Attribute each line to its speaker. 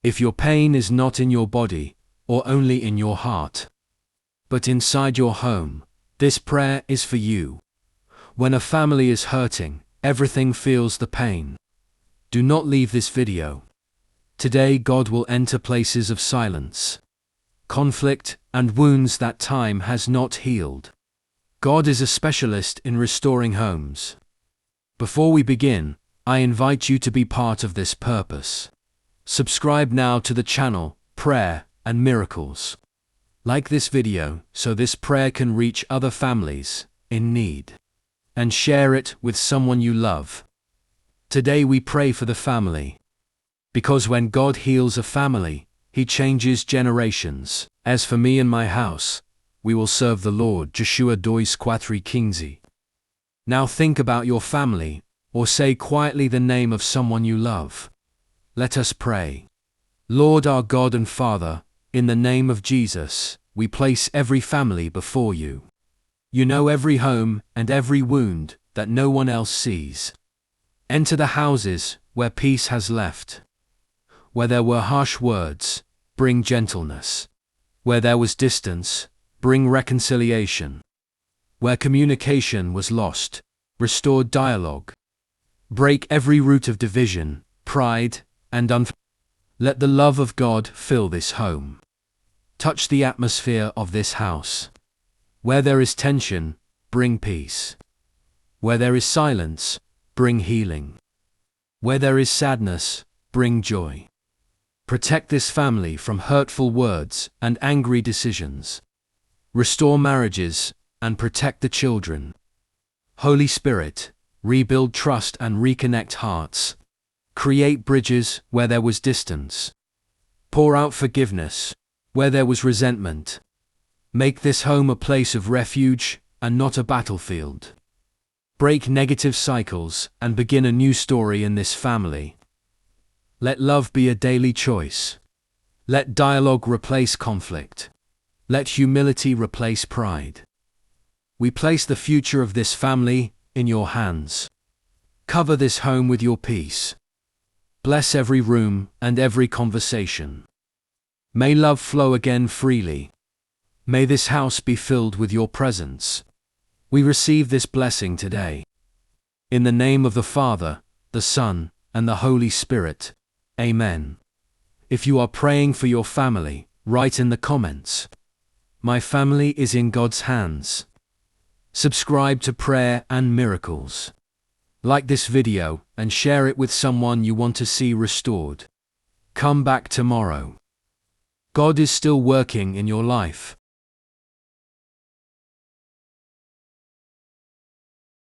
Speaker 1: If your pain is not in your body, or only in your heart, but inside your home, this prayer is for you. When a family is hurting, everything feels the pain. Do not leave this video. Today God will enter places of silence, conflict, and wounds that time has not healed. God is a specialist in restoring homes. Before we begin, I invite you to be part of this purpose. Subscribe now to the channel, Prayer and Miracles. Like this video so this prayer can reach other families in need. And share it with someone you love. Today we pray for the family. Because when God heals a family, He changes generations. As for me and my house, we will serve the Lord. Joshua 2:15. Now think about your family, or say quietly the name of someone you love. Let us pray. Lord our God and Father, in the name of Jesus, we place every family before you. You know every home and every wound that no one else sees. Enter the houses where peace has left. Where there were harsh words, bring gentleness. Where there was distance, bring reconciliation. Where communication was lost, restore dialogue. Break every root of division, pride, and Let the love of God fill this home. Touch the atmosphere of this house. Where there is tension, bring peace. Where there is silence, bring healing. Where there is sadness, bring joy. Protect this family from hurtful words and angry decisions. Restore marriages and protect the children. Holy Spirit, rebuild trust and reconnect hearts. Create bridges where there was distance. Pour out forgiveness where there was resentment. Make this home a place of refuge and not a battlefield. Break negative cycles and begin a new story in this family. Let love be a daily choice. Let dialogue replace conflict. Let humility replace pride. We place the future of this family in your hands. Cover this home with your peace. Bless every room and every conversation. May love flow again freely. May this house be filled with your presence. We receive this blessing today. In the name of the Father, the Son, and the Holy Spirit. Amen. If you are praying for your family, write in the comments. My family is in God's hands. Subscribe to Prayer and Miracles. Like this video and share it with someone you want to see restored. Come back tomorrow. God is still working in your life.